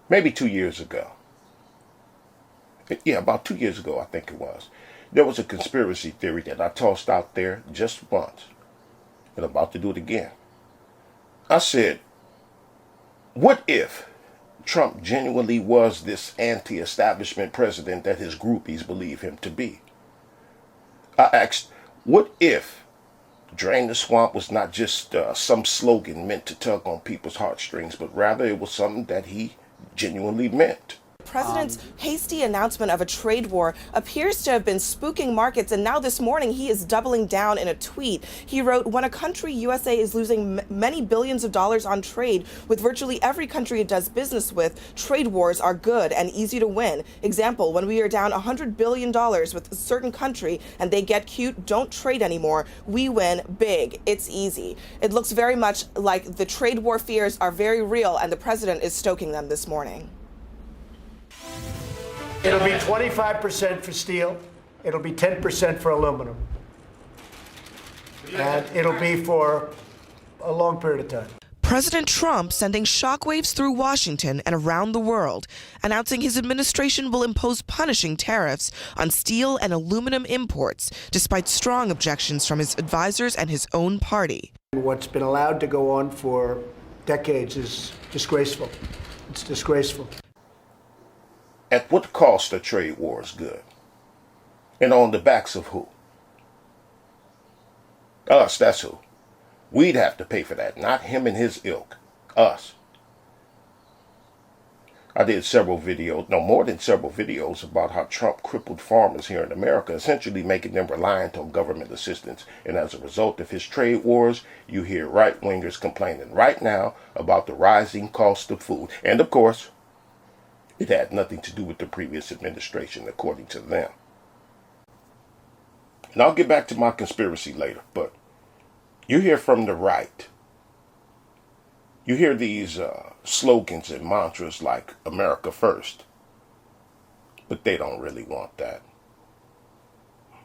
maybe 2 years ago. Yeah, about 2 years ago, I think it was. There was a conspiracy theory that I tossed out there just once, and I'm about to do it again. I said, what if Trump genuinely was this anti-establishment president that his groupies believe him to be? I asked, what if Drain the Swamp was not just some slogan meant to tug on people's heartstrings, but rather it was something that he genuinely meant? The president's hasty announcement of a trade war appears to have been spooking markets, and now this morning he is doubling down in a tweet. He wrote, when a country, USA, is losing many billions of dollars on trade with virtually every country it does business with, trade wars are good and easy to win. Example, when we are down $100 billion with a certain country and they get cute, don't trade anymore, we win big. It's easy. It looks very much like the trade war fears are very real, and the president is stoking them this morning. It'll be 25% for steel. It'll be 10% for aluminum. And it'll be for a long period of time. President Trump sending shockwaves through Washington and around the world, announcing his administration will impose punishing tariffs on steel and aluminum imports, despite strong objections from his advisors and his own party. What's been allowed to go on for decades is disgraceful. It's disgraceful. At what cost are trade wars good? And on the backs of who? Us, that's who. We'd have to pay for that, not him and his ilk. Us. I did more than several videos about how Trump crippled farmers here in America, essentially making them reliant on government assistance. And as a result of his trade wars, you hear right-wingers complaining right now about the rising cost of food. And of course, it had nothing to do with the previous administration, according to them. And I'll get back to my conspiracy later, but you hear from the right. You hear these slogans and mantras like America First, but they don't really want that.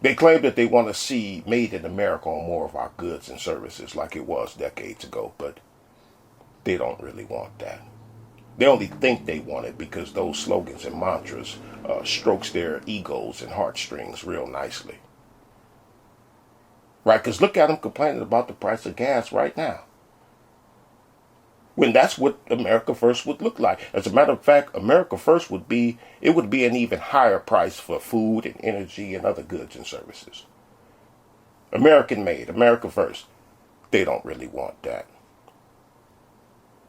They claim that they want to see Made in America on more of our goods and services like it was decades ago, but they don't really want that. They only think they want it because those slogans and mantras strokes their egos and heartstrings real nicely. Right, because look at them complaining about the price of gas right now. When that's what America First would look like. As a matter of fact, America First would be an even higher price for food and energy and other goods and services. American made, America First. They don't really want that.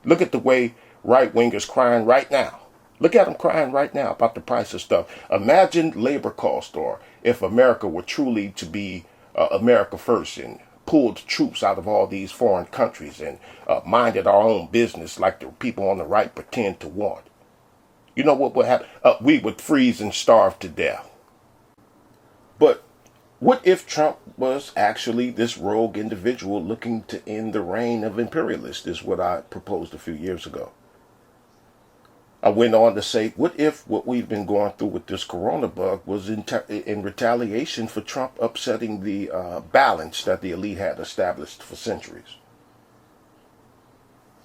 Look at the way right-wingers crying right now. Look at them crying right now about the price of stuff. Imagine labor cost, or if America were truly to be America First and pulled troops out of all these foreign countries and minded our own business like the people on the right pretend to want. You know what would happen? We would freeze and starve to death. But what if Trump was actually this rogue individual looking to end the reign of imperialists, is what I proposed a few years ago. I went on to say, what if what we've been going through with this corona bug was in retaliation for Trump upsetting the balance that the elite had established for centuries?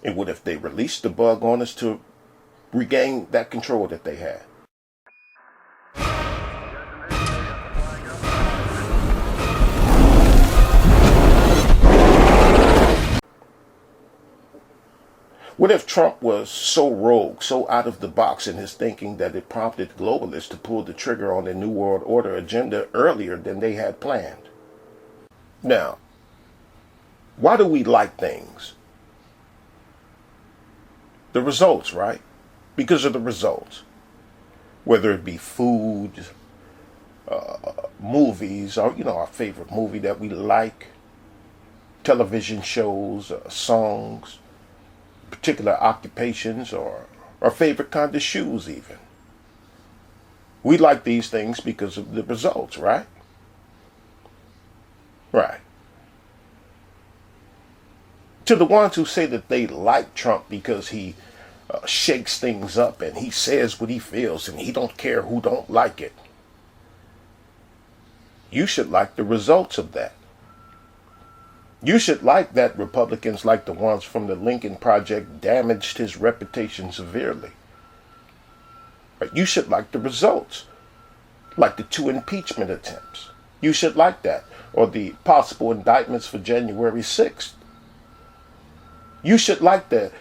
And what if they released the bug on us to regain that control that they had? What if Trump was so rogue, so out of the box in his thinking that it prompted globalists to pull the trigger on the New World Order agenda earlier than they had planned? Now, why do we like things? The results, right? Because of the results. Whether it be food, movies, or, our favorite movie that we like, television shows, songs, particular occupations, or our favorite kind of shoes even. We like these things because of the results, right? Right. To the ones who say that they like Trump because he shakes things up and he says what he feels and he don't care who don't like it, you should like the results of that. You should like that Republicans like the ones from the Lincoln Project damaged his reputation severely. Right? You should like the results, like the 2 impeachment attempts. You should like that, or the possible indictments for January 6th. You should like the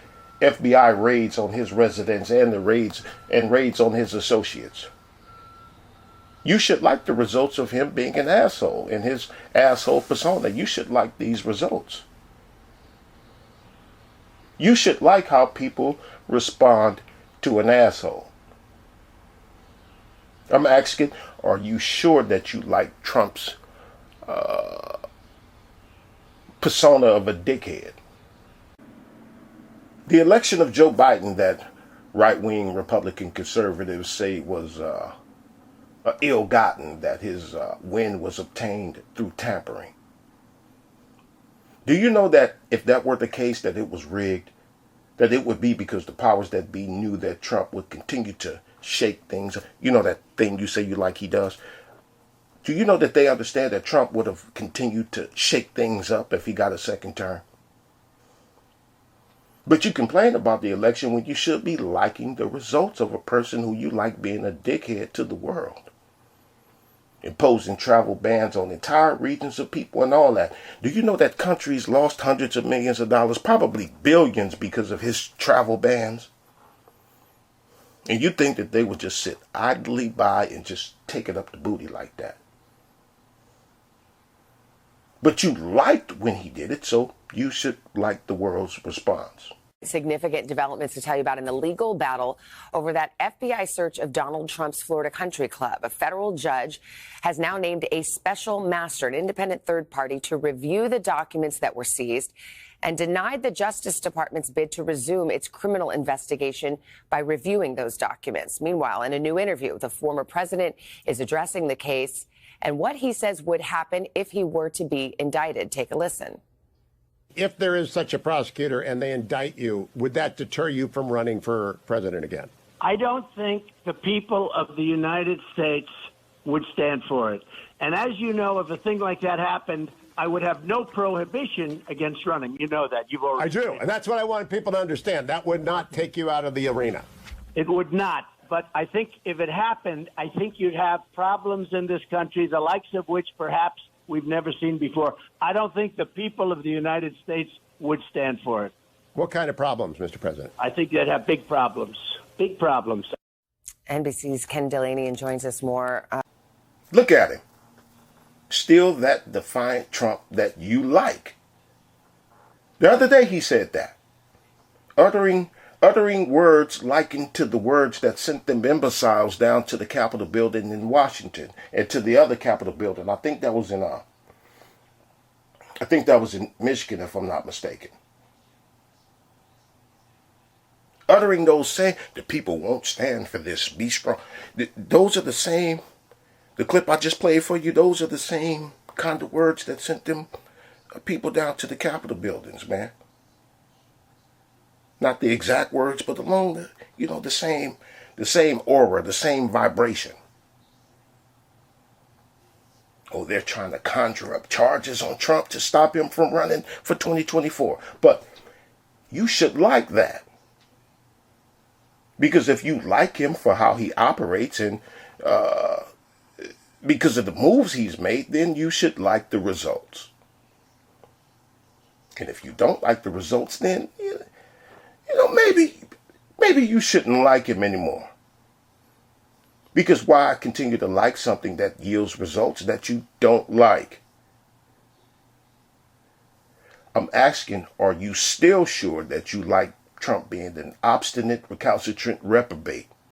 FBI raids on his residence and the raids on his associates. You should like the results of him being an asshole and his asshole persona. You should like these results. You should like how people respond to an asshole. I'm asking, are you sure that you like Trump's persona of a dickhead? The election of Joe Biden that right-wing Republican conservatives say was ill-gotten, that his win was obtained through tampering. Do you know that if that were the case, that it was rigged, that it would be because the powers that be knew that Trump would continue to shake things? You know that thing you say you like he does? Do you know that they understand that Trump would have continued to shake things up if he got a second term? But you complain about the election when you should be liking the results of a person who you like being a dickhead to the world. Imposing travel bans on entire regions of people and all that. Do you know that countries lost hundreds of millions of dollars, probably billions, because of his travel bans? And you think that they would just sit idly by and just take it up the booty like that? But you liked when he did it, so you should like the world's response. Significant developments to tell you about an illegal battle over that FBI search of Donald Trump's Florida Country Club. A federal judge has now named a special master, an independent third party, to review the documents that were seized and denied the Justice Department's bid to resume its criminal investigation by reviewing those documents. Meanwhile, in a new interview, the former president is addressing the case and what he says would happen if he were to be indicted. Take a listen. If there is such a prosecutor and they indict you, would that deter you from running for president again? I don't think the people of the United States would stand for it. And as you know, if a thing like that happened, I would have no prohibition against running. You know that. You've already. I do. And that's what I want people to understand. That would not take you out of the arena. It would not. But I think if it happened, I think you'd have problems in this country, the likes of which perhaps we've never seen before. I don't think the people of the United States would stand for it. What kind of problems, Mr. President? I think they'd have big problems. Big problems. NBC's Ken Delaney joins us more. Look at him. Still that defiant Trump that you like. The other day he said that. Uttering words likened to the words that sent them imbeciles down to the Capitol building in Washington and to the other Capitol building. I think that was in Michigan, if I'm not mistaken. Uttering those saying, the people won't stand for this. Be strong. Those are the same. The clip I just played for you, those are the same kind of words that sent them people down to the Capitol buildings, man. Not the exact words, but along the same aura, the same vibration. Oh, they're trying to conjure up charges on Trump to stop him from running for 2024. But you should like that. Because if you like him for how he operates and because of the moves he's made, then you should like the results. And if you don't like the results, then maybe you shouldn't like him anymore. Because why continue to like something that yields results that you don't like? I'm asking, are you still sure that you like Trump being an obstinate, recalcitrant reprobate?